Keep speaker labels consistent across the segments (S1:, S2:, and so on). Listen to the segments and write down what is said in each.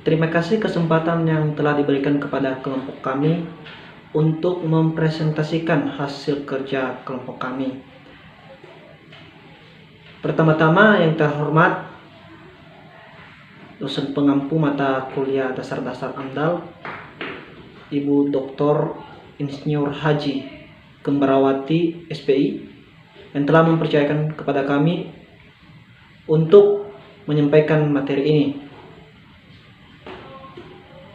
S1: Terima kasih kesempatan yang telah diberikan kepada kelompok kami untuk mempresentasikan hasil kerja kelompok kami. Pertama-tama yang terhormat dosen pengampu mata kuliah dasar-dasar AMDAL, Ibu Dr. Insinyur Haji Kembarawati SPI, yang telah mempercayakan kepada kami untuk menyampaikan materi ini.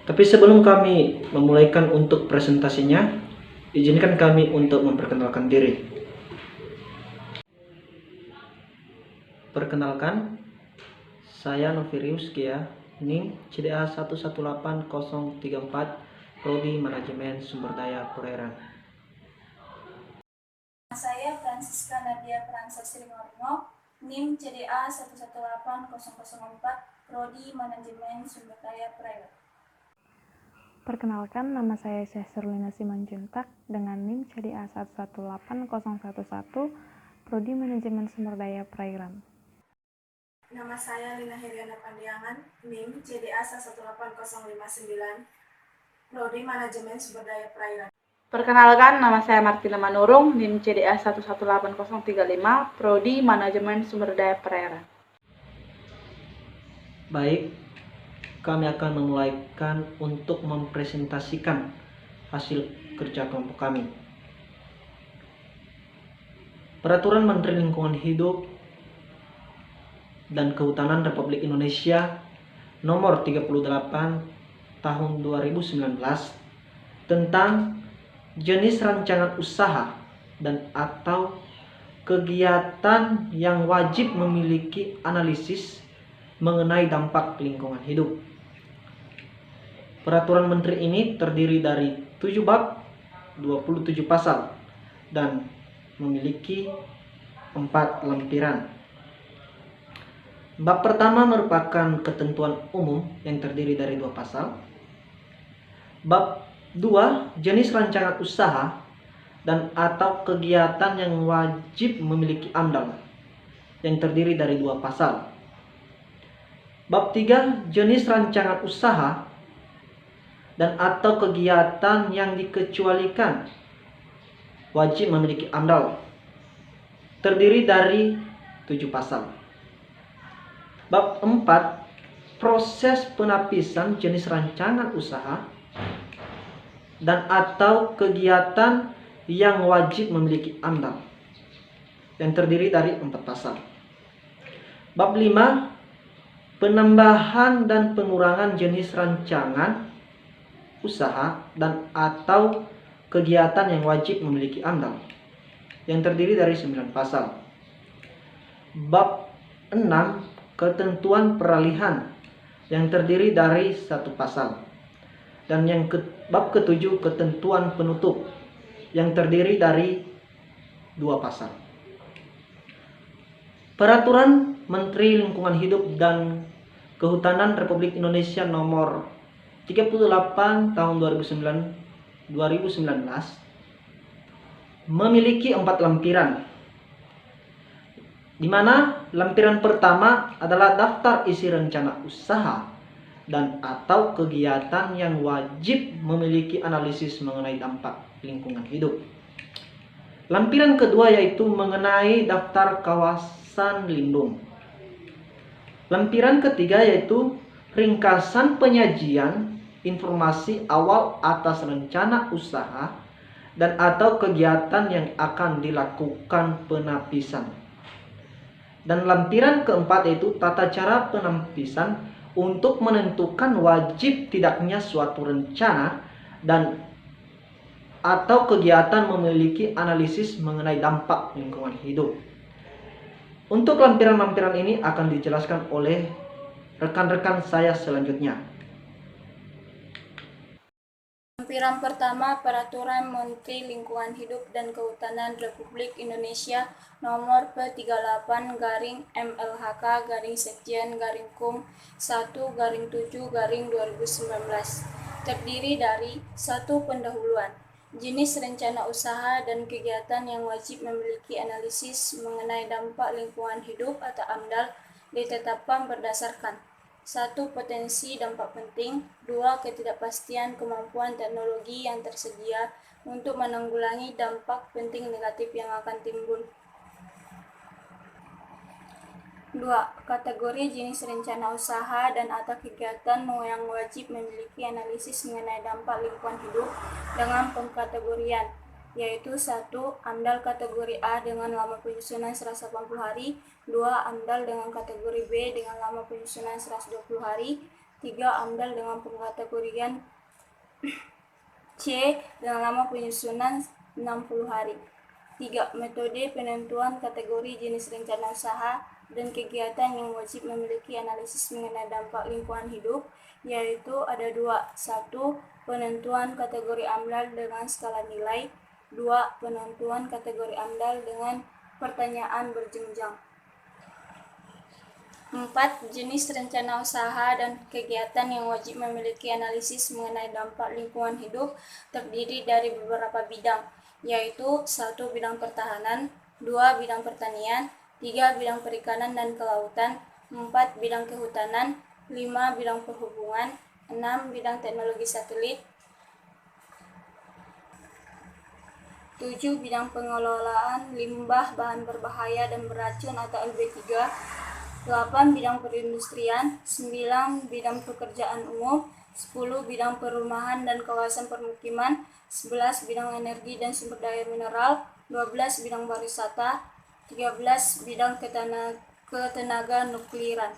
S1: Tapi sebelum kami memulaikan untuk presentasinya, izinkan kami untuk memperkenalkan diri. Perkenalkan, saya Novirius Gia, NIM CDA 118034, Prodi Manajemen Sumber Daya Perairan.
S2: Saya Francisca Nadia Pransasri Marmo, NIM CDA 118004, Prodi Manajemen Sumber Daya Perairan.
S3: Perkenalkan, nama saya Syahserlina Simanjuntak dengan NIM CDA 118011, Prodi Manajemen Sumber Daya Perairan.
S4: Nama saya Lina Heriana Pandiangan, NIM CDA 18059, Prodi Manajemen Sumber Daya Perairan.
S5: Perkenalkan, nama saya Martina Manurung, NIM CDA 118035, Prodi Manajemen Sumber Daya Perairan.
S1: Baik, kami akan memulaikan untuk mempresentasikan hasil kerja kelompok kami. Peraturan Menteri Lingkungan Hidup dan Kehutanan Republik Indonesia Nomor 38 Tahun 2019 tentang jenis rancangan usaha dan atau kegiatan yang wajib memiliki analisis mengenai dampak lingkungan hidup. Peraturan Menteri ini terdiri dari 7 bab, 27 pasal, dan memiliki 4 lampiran. Bab pertama merupakan ketentuan umum yang terdiri dari 2 pasal. Bab 2, jenis rancangan usaha dan atau kegiatan yang wajib memiliki AMDAL, yang terdiri dari 2 pasal. Bab 3, jenis rancangan usaha dan atau kegiatan yang dikecualikan wajib memiliki AMDAL, terdiri dari 7 pasal. Bab 4, proses penapisan jenis rancangan usaha dan atau kegiatan yang wajib memiliki AMDAL, yang terdiri dari 4 pasal. Bab 5, penambahan dan pengurangan jenis rancangan usaha dan atau kegiatan yang wajib memiliki AMDAL, yang terdiri dari 9 pasal. Bab 6, ketentuan peralihan, yang terdiri dari 1 pasal. Dan bab ke-7, ketentuan penutup, yang terdiri dari 2 pasal. Peraturan Menteri Lingkungan Hidup dan Kehutanan Republik Indonesia Nomor 38 Tahun 2019 memiliki 4 lampiran, di mana lampiran pertama adalah daftar isi rencana usaha dan atau kegiatan yang wajib memiliki analisis mengenai dampak lingkungan hidup. Lampiran kedua yaitu mengenai daftar kawasan lindung. Lampiran ketiga yaitu ringkasan penyajian informasi awal atas rencana usaha dan atau kegiatan yang akan dilakukan penapisan. Dan lampiran keempat yaitu tata cara penapisan untuk menentukan wajib tidaknya suatu rencana dan atau kegiatan memiliki analisis mengenai dampak lingkungan hidup. Untuk lampiran-lampiran ini akan dijelaskan oleh rekan-rekan saya selanjutnya.
S2: Lampiran pertama, Peraturan Menteri Lingkungan Hidup dan Kehutanan Republik Indonesia Nomor P38-MLHK-Sekjen-Kum 1-7-2019, terdiri dari 1. Pendahuluan. Jenis rencana usaha dan kegiatan yang wajib memiliki analisis mengenai dampak lingkungan hidup atau AMDAL ditetapkan berdasarkan 1. Potensi dampak penting. 2. Ketidakpastian kemampuan teknologi yang tersedia untuk menanggulangi dampak penting negatif yang akan timbul. 2. Kategori jenis rencana usaha dan atau kegiatan yang wajib memiliki analisis mengenai dampak lingkungan hidup dengan pengkategorian, yaitu 1. AMDAL kategori A dengan lama penyusunan 180 hari, 2. AMDAL dengan kategori B dengan lama penyusunan 120 hari, 3. AMDAL dengan pengkategorian C dengan lama penyusunan 60 hari. 3. Metode penentuan kategori jenis rencana usaha dan kegiatan yang wajib memiliki analisis mengenai dampak lingkungan hidup, yaitu ada 2. 1. Penentuan kategori AMDAL dengan skala nilai. 2. Penentuan kategori AMDAL dengan pertanyaan berjenjang. 4. Jenis rencana usaha dan kegiatan yang wajib memiliki analisis mengenai dampak lingkungan hidup terdiri dari beberapa bidang, yaitu 1. Bidang pertahanan, 2. Bidang pertanian, 3. Bidang perikanan dan kelautan, 4. Bidang kehutanan, 5. Bidang perhubungan, 6. Bidang teknologi satelit, 7. Bidang pengelolaan limbah bahan berbahaya dan beracun atau LB3, 8. Bidang perindustrian, 9. Bidang pekerjaan umum, 10. Bidang perumahan dan kawasan permukiman, 11. Bidang energi dan sumber daya mineral, 12. Bidang pariwisata, 13. Bidang ketenaga nukliran.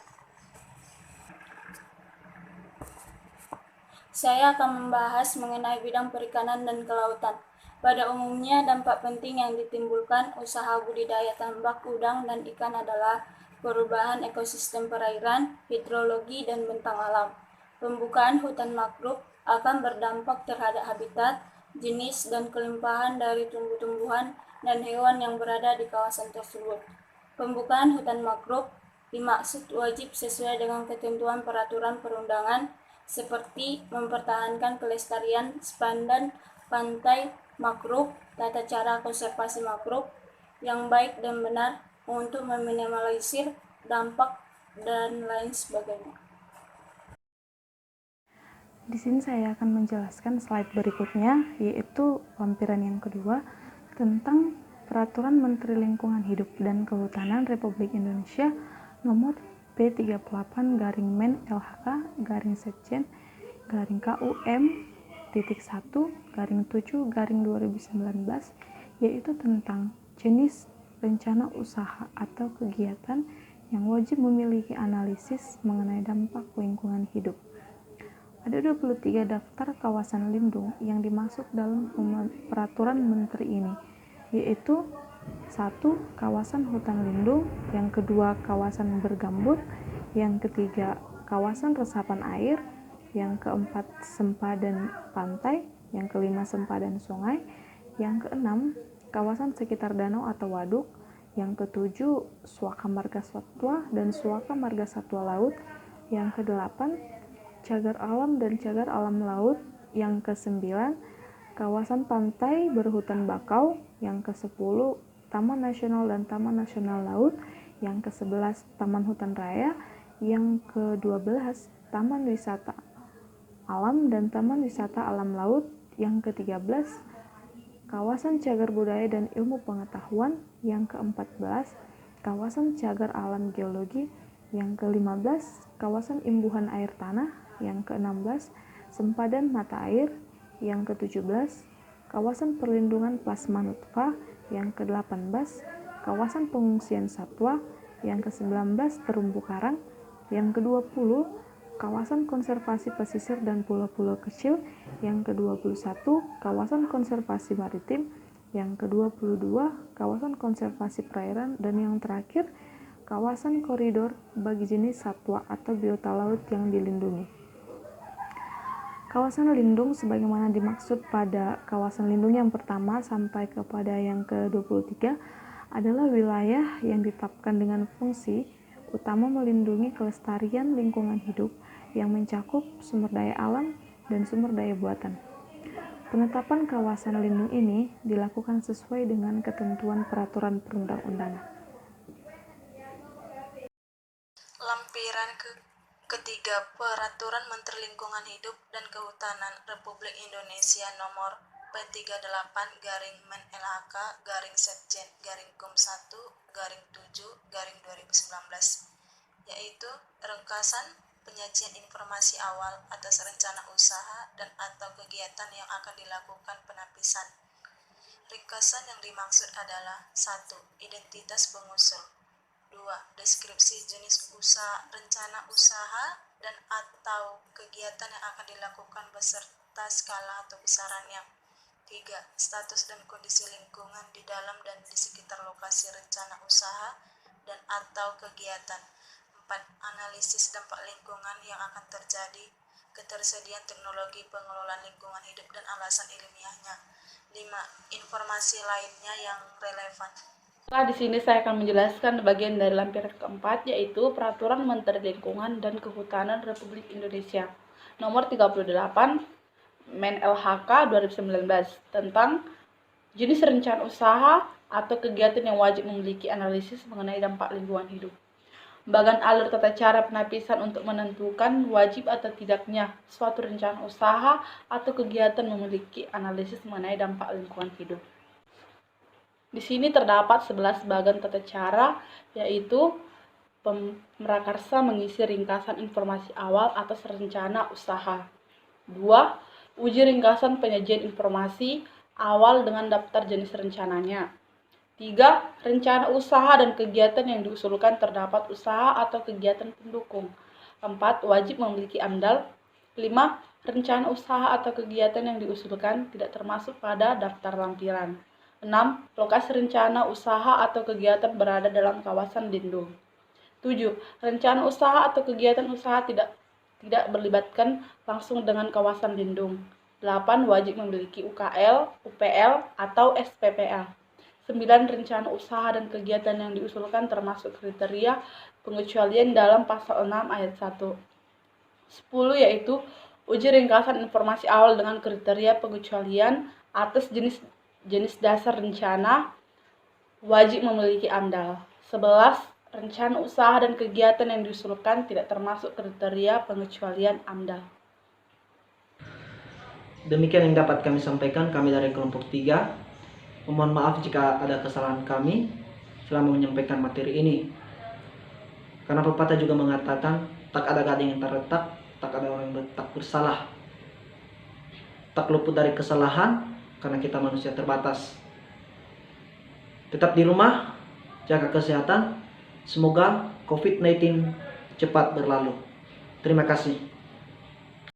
S2: Saya akan membahas mengenai bidang perikanan dan kelautan. Pada umumnya, dampak penting yang ditimbulkan usaha budidaya tambak udang dan ikan adalah perubahan ekosistem perairan, hidrologi, dan bentang alam. Pembukaan hutan mangrove akan berdampak terhadap habitat, jenis, dan kelimpahan dari tumbuh-tumbuhan dan hewan yang berada di kawasan tersebut. Pembukaan hutan mangrove dimaksud wajib sesuai dengan ketentuan peraturan perundangan seperti mempertahankan kelestarian sepandan pantai mangrove, tata cara konservasi mangrove yang baik dan benar untuk meminimalisir dampak dan lain sebagainya.
S3: Di sini saya akan menjelaskan slide berikutnya, yaitu lampiran yang kedua tentang Peraturan Menteri Lingkungan Hidup dan Kehutanan Republik Indonesia Nomor P38/Men LHK/Sekjen KUM.1/7/2019, yaitu tentang jenis rencana usaha atau kegiatan yang wajib memiliki analisis mengenai dampak lingkungan hidup. Ada 23 daftar kawasan lindung yang dimasuk dalam peraturan menteri ini, yaitu 1. Kawasan hutan lindung, yang kedua kawasan bergambut, yang ketiga kawasan resapan air, yang keempat sempadan pantai, yang kelima sempadan sungai, yang keenam kawasan sekitar danau atau waduk, yang ketujuh suaka marga satwa dan suaka marga satwa laut, yang kedelapan cagar alam dan cagar alam laut, yang kesembilan kawasan pantai berhutan bakau, yang ke-10 Taman Nasional dan Taman Nasional Laut, yang ke-11 Taman Hutan Raya, yang ke-12 Taman Wisata Alam dan Taman Wisata Alam Laut, yang ke-13 kawasan cagar budaya dan ilmu pengetahuan, yang ke-14 kawasan cagar alam geologi, yang ke-15 kawasan imbuhan air tanah, yang ke-16 sempadan mata air, yang ke-17 kawasan perlindungan plasma nutfah, yang ke-18 kawasan pengungsian satwa, yang ke-19 terumbu karang, yang ke-20 kawasan konservasi pesisir dan pulau-pulau kecil, yang ke-21 kawasan konservasi maritim, yang ke-22 kawasan konservasi perairan, dan yang terakhir kawasan koridor bagi jenis satwa atau biota laut yang dilindungi. Kawasan lindung sebagaimana dimaksud pada kawasan lindung yang pertama sampai kepada yang ke-23 adalah wilayah yang ditetapkan dengan fungsi utama melindungi kelestarian lingkungan hidup yang mencakup sumber daya alam dan sumber daya buatan. Penetapan kawasan lindung ini dilakukan sesuai dengan ketentuan peraturan perundang-undangan.
S4: Lampiran
S6: Ketiga, Peraturan Menteri Lingkungan Hidup dan Kehutanan Republik Indonesia Nomor P38-Men-LHK-Setjen-Kum 1-7-2019, yaitu ringkasan penyajian informasi awal atas rencana usaha dan atau kegiatan yang akan dilakukan penapisan. Ringkasan yang dimaksud adalah 1. Identitas pengusul, 2. Deskripsi jenis usaha, rencana usaha dan atau kegiatan yang akan dilakukan beserta skala atau besarannya. 3. Status dan kondisi lingkungan di dalam dan di sekitar lokasi rencana usaha dan atau kegiatan. 4. Analisis dampak lingkungan yang akan terjadi, ketersediaan teknologi pengelolaan lingkungan hidup dan alasan ilmiahnya. 5. Informasi lainnya yang relevan.
S5: Di sini saya akan menjelaskan bagian dari lampiran keempat, yaitu Peraturan Menteri Lingkungan dan Kehutanan Republik Indonesia Nomor 38 Men-LHK 2019 tentang jenis rencana usaha atau kegiatan yang wajib memiliki analisis mengenai dampak lingkungan hidup. Bagian alur tata cara penapisan untuk menentukan wajib atau tidaknya suatu rencana usaha atau kegiatan memiliki analisis mengenai dampak lingkungan hidup. Di sini terdapat 11 bagian tata cara, yaitu pemrakarsa mengisi ringkasan informasi awal atas rencana usaha. 2. Uji ringkasan penyajian informasi awal dengan daftar jenis rencananya. 3. Rencana usaha dan kegiatan yang diusulkan terdapat usaha atau kegiatan pendukung. 4. Wajib memiliki AMDAL. 5. Rencana usaha atau kegiatan yang diusulkan tidak termasuk pada daftar lampiran. 6. Lokasi rencana usaha atau kegiatan berada dalam kawasan lindung. 7. Rencana usaha atau kegiatan usaha tidak berlibatkan langsung dengan kawasan lindung. 8. Wajib memiliki UKL, UPL, atau SPPL. 9. Rencana usaha dan kegiatan yang diusulkan termasuk kriteria pengecualian dalam pasal 6 ayat 1. 10. Yaitu uji ringkasan informasi awal dengan kriteria pengecualian atas jenis dasar rencana wajib memiliki AMDAL. 11. Rencana usaha dan kegiatan yang diusulkan tidak termasuk kriteria pengecualian AMDAL.
S1: Demikian yang dapat kami sampaikan, kami dari kelompok 3. Mohon maaf jika ada kesalahan kami selama menyampaikan materi ini. Karena pepatah juga mengatakan, tak ada gading yang terletak, tak ada orang yang tak bersalah. Tak luput dari kesalahan, karena kita manusia terbatas. Tetap di rumah, jaga kesehatan. Semoga COVID-19 cepat berlalu. Terima kasih.